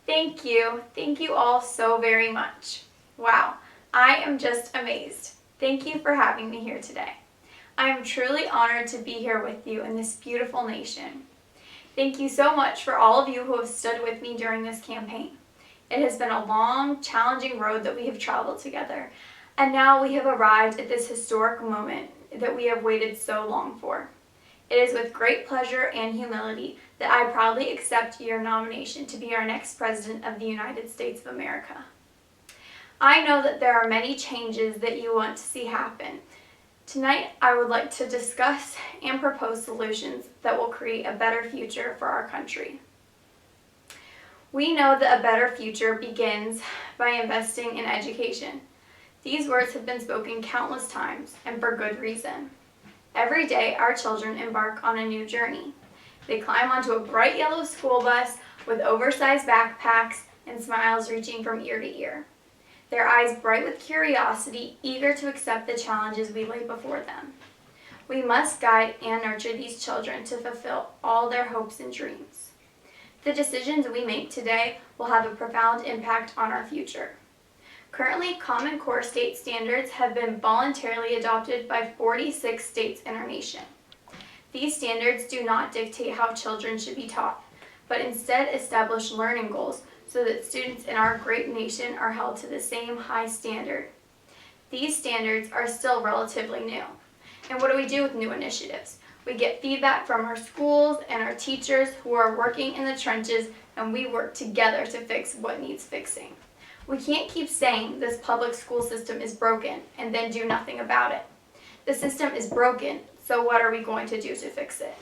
Thank you. Thank you all so very much. Wow, I am just amazed. Thank you for having me here today. I am truly honored to be here with you in this beautiful nation. Thank you so much for all of you who have stood with me during this campaign. It has been a long, challenging road that we have traveled together, and now we have arrived at this historic moment that we have waited so long for. It is with great pleasure and humility that I proudly accept your nomination to be our next President of the United States of America. I know that there are many changes that you want to see happen. Tonight, I would like to discuss and propose solutions that will create a better future for our country. We know that a better future begins by investing in education. These words have been spoken countless times, and for good reason. Every day, our children embark on a new journey. They climb onto a bright yellow school bus with oversized backpacks and smiles reaching from ear to ear. Their eyes bright with curiosity, eager to accept the challenges we lay before them. We must guide and nurture these children to fulfill all their hopes and dreams. The decisions we make today will have a profound impact on our future. Currently, Common Core state standards have been voluntarily adopted by 46 states in our nation. These standards do not dictate how children should be taught, but instead establish learning goals so that students in our great nation are held to the same high standard. These standards are still relatively new. And what do we do with new initiatives? We get feedback from our schools and our teachers who are working in the trenches, and we work together to fix what needs fixing. We can't keep saying this public school system is broken and then do nothing about it. The system is broken, so what are we going to do to fix it?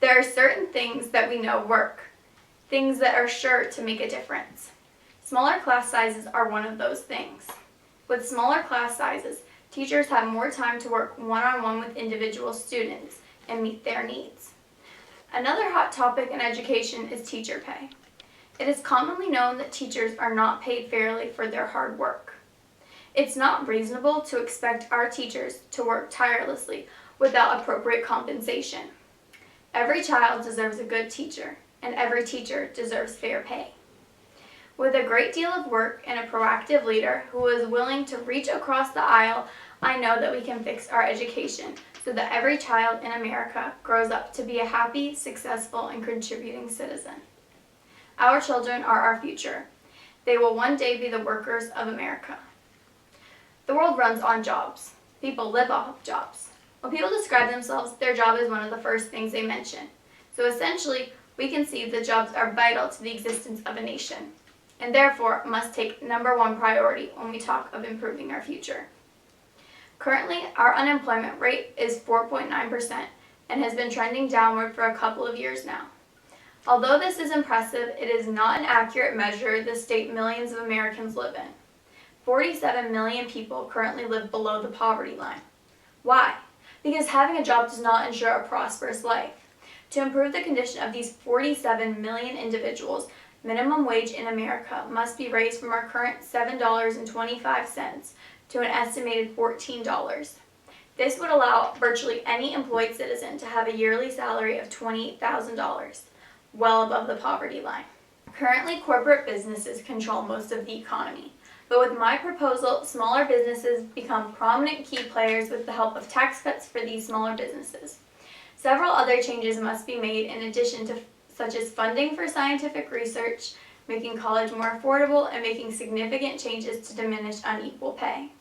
There are certain things that we know work, things that are sure to make a difference. Smaller class sizes are one of those things. With smaller class sizes, teachers have more time to work one-on-one with individual students and meet their needs. Another hot topic in education is teacher pay. It is commonly known that teachers are not paid fairly for their hard work. It's not reasonable to expect our teachers to work tirelessly without appropriate compensation. Every child deserves a good teacher, and every teacher deserves fair pay. With a great deal of work and a proactive leader who is willing to reach across the aisle, I know that we can fix our education so that every child in America grows up to be a happy, successful, and contributing citizen. Our children are our future. They will one day be the workers of America. The world runs on jobs. People live off of jobs. When people describe themselves, their job is one of the first things they mention. So essentially, we can see that jobs are vital to the existence of a nation, and therefore must take #1 priority when we talk of improving our future. Currently, our unemployment rate is 4.9% and has been trending downward for a couple of years now. Although this is impressive, it is not an accurate measure of the state millions of Americans live in. 47 million people currently live below the poverty line. Why? Because having a job does not ensure a prosperous life. To improve the condition of these 47 million individuals, minimum wage in America must be raised from our current $7.25 to an estimated $14. This would allow virtually any employed citizen to have a yearly salary of $28,000. Well above the poverty line. Currently, corporate businesses control most of the economy, but with my proposal, smaller businesses become prominent key players with the help of tax cuts for these smaller businesses. Several other changes must be made in addition to such as funding for scientific research, making college more affordable, and making significant changes to diminish unequal pay.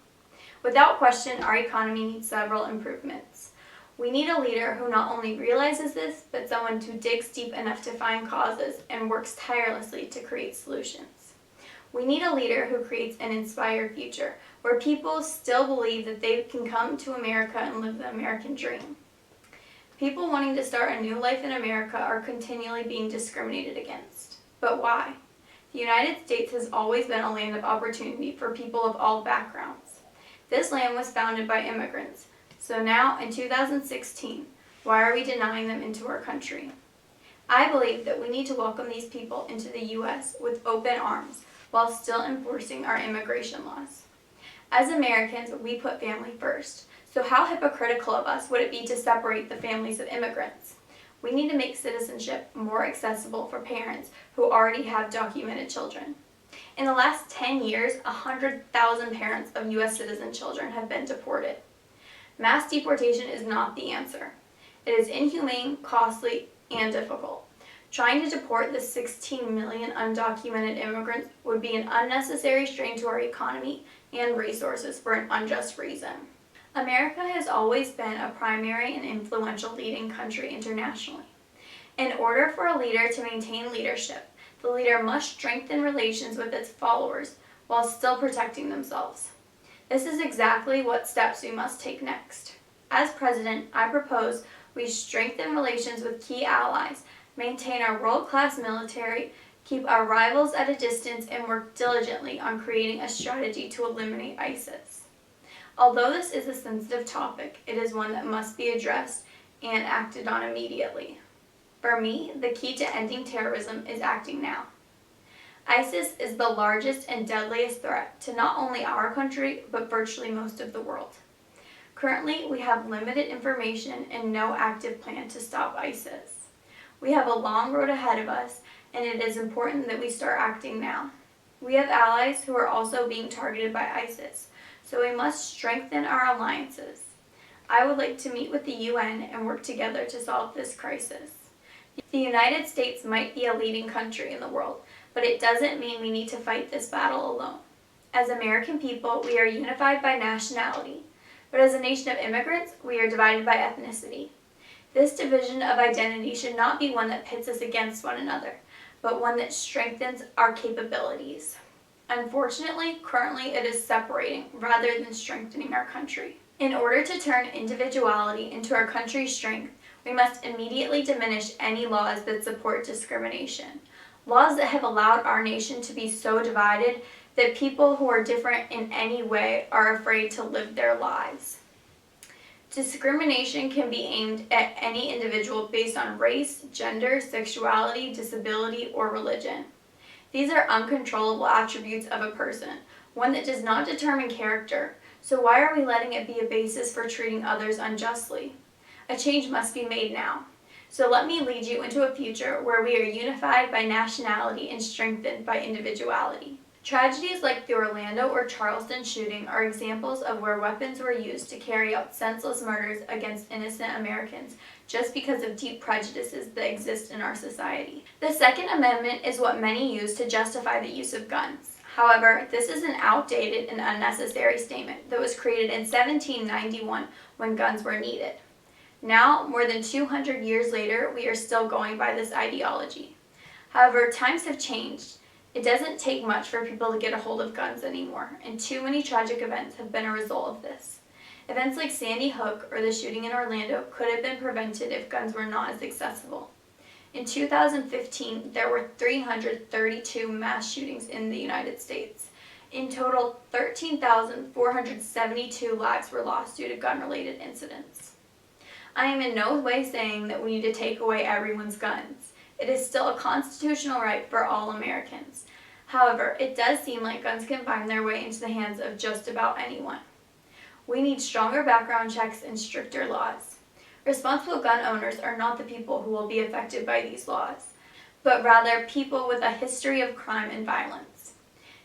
Without question, our economy needs several improvements. We need a leader who not only realizes this, but someone who digs deep enough to find causes and works tirelessly to create solutions. We need a leader who creates an inspired future, where people still believe that they can come to America and live the American dream. People wanting to start a new life in America are continually being discriminated against. But why? The United States has always been a land of opportunity for people of all backgrounds. This land was founded by immigrants. So now, in 2016, why are we denying them into our country? I believe that we need to welcome these people into the U.S. with open arms while still enforcing our immigration laws. As Americans, we put family first. So how hypocritical of us would it be to separate the families of immigrants? We need to make citizenship more accessible for parents who already have documented children. In the last 10 years, 100,000 parents of U.S. citizen children have been deported. Mass deportation is not the answer. It is inhumane, costly, and difficult. Trying to deport the 16 million undocumented immigrants would be an unnecessary strain to our economy and resources for an unjust reason. America has always been a primary and influential leading country internationally. In order for a leader to maintain leadership, the leader must strengthen relations with its followers while still protecting themselves. This is exactly what steps we must take next. As president, I propose we strengthen relations with key allies, maintain our world-class military, keep our rivals at a distance, and work diligently on creating a strategy to eliminate ISIS. Although this is a sensitive topic, it is one that must be addressed and acted on immediately. For me, the key to ending terrorism is acting now. ISIS is the largest and deadliest threat to not only our country, but virtually most of the world. Currently, we have limited information and no active plan to stop ISIS. We have a long road ahead of us, and it is important that we start acting now. We have allies who are also being targeted by ISIS, so we must strengthen our alliances. I would like to meet with the UN and work together to solve this crisis. The United States might be a leading country in the world, but it doesn't mean we need to fight this battle alone. As American people, we are unified by nationality, but as a nation of immigrants, we are divided by ethnicity. This division of identity should not be one that pits us against one another, but one that strengthens our capabilities. Unfortunately, currently it is separating rather than strengthening our country. In order to turn individuality into our country's strength, we must immediately diminish any laws that support discrimination. Laws that have allowed our nation to be so divided that people who are different in any way are afraid to live their lives. Discrimination can be aimed at any individual based on race, gender, sexuality, disability, or religion. These are uncontrollable attributes of a person, one that does not determine character, so why are we letting it be a basis for treating others unjustly? A change must be made now. So let me lead you into a future where we are unified by nationality and strengthened by individuality. Tragedies like the Orlando or Charleston shooting are examples of where weapons were used to carry out senseless murders against innocent Americans just because of deep prejudices that exist in our society. The Second Amendment is what many use to justify the use of guns. However, this is an outdated and unnecessary statement that was created in 1791 when guns were needed. Now, more than 200 years later, we are still going by this ideology. However, times have changed. It doesn't take much for people to get a hold of guns anymore, and too many tragic events have been a result of this. Events like Sandy Hook or the shooting in Orlando could have been prevented if guns were not as accessible. In 2015, there were 332 mass shootings in the United States. In total, 13,472 lives were lost due to gun-related incidents. I am in no way saying that we need to take away everyone's guns. It is still a constitutional right for all Americans. However, it does seem like guns can find their way into the hands of just about anyone. We need stronger background checks and stricter laws. Responsible gun owners are not the people who will be affected by these laws, but rather people with a history of crime and violence.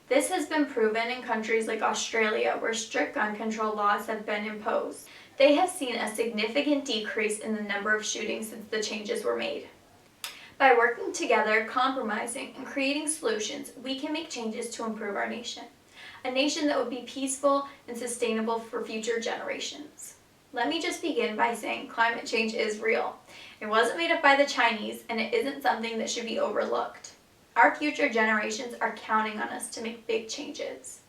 This has been proven in countries like Australia, where strict gun control laws have been imposed. They have seen a significant decrease in the number of shootings since the changes were made. By working together, compromising, and creating solutions, we can make changes to improve our nation. A nation that would be peaceful and sustainable for future generations. Let me just begin by saying climate change is real. It wasn't made up by the Chinese, and it isn't something that should be overlooked. Our future generations are counting on us to make big changes.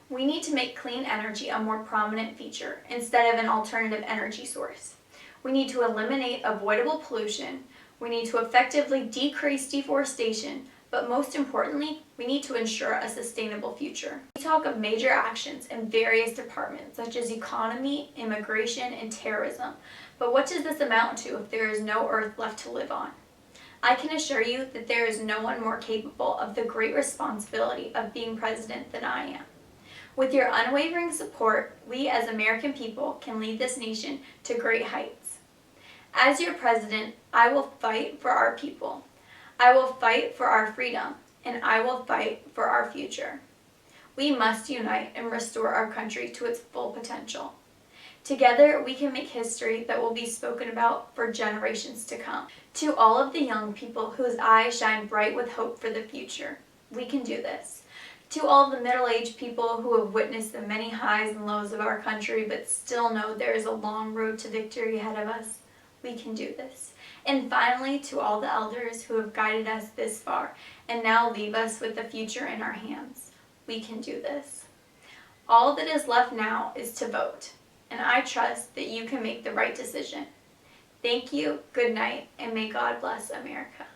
We need to make clean energy a more prominent feature instead of an alternative energy source. We need to eliminate avoidable pollution. We need to effectively decrease deforestation, but most importantly, we need to ensure a sustainable future. We talk of major actions in various departments such as economy, immigration, and terrorism, but what does this amount to if there is no earth left to live on? I can assure you that there is no one more capable of the great responsibility of being president than I am. With your unwavering support, we as American people can lead this nation to great heights. As your president, I will fight for our people. I will fight for our freedom, and I will fight for our future. We must unite and restore our country to its full potential. Together, we can make history that will be spoken about for generations to come. To all of the young people whose eyes shine bright with hope for the future, we can do this. To all of the middle-aged people who have witnessed the many highs and lows of our country but still know there is a long road to victory ahead of us, we can do this. And finally, to all the elders who have guided us this far and now leave us with the future in our hands, we can do this. All that is left now is to vote, and I trust that you can make the right decision. Thank you, good night, and may God bless America.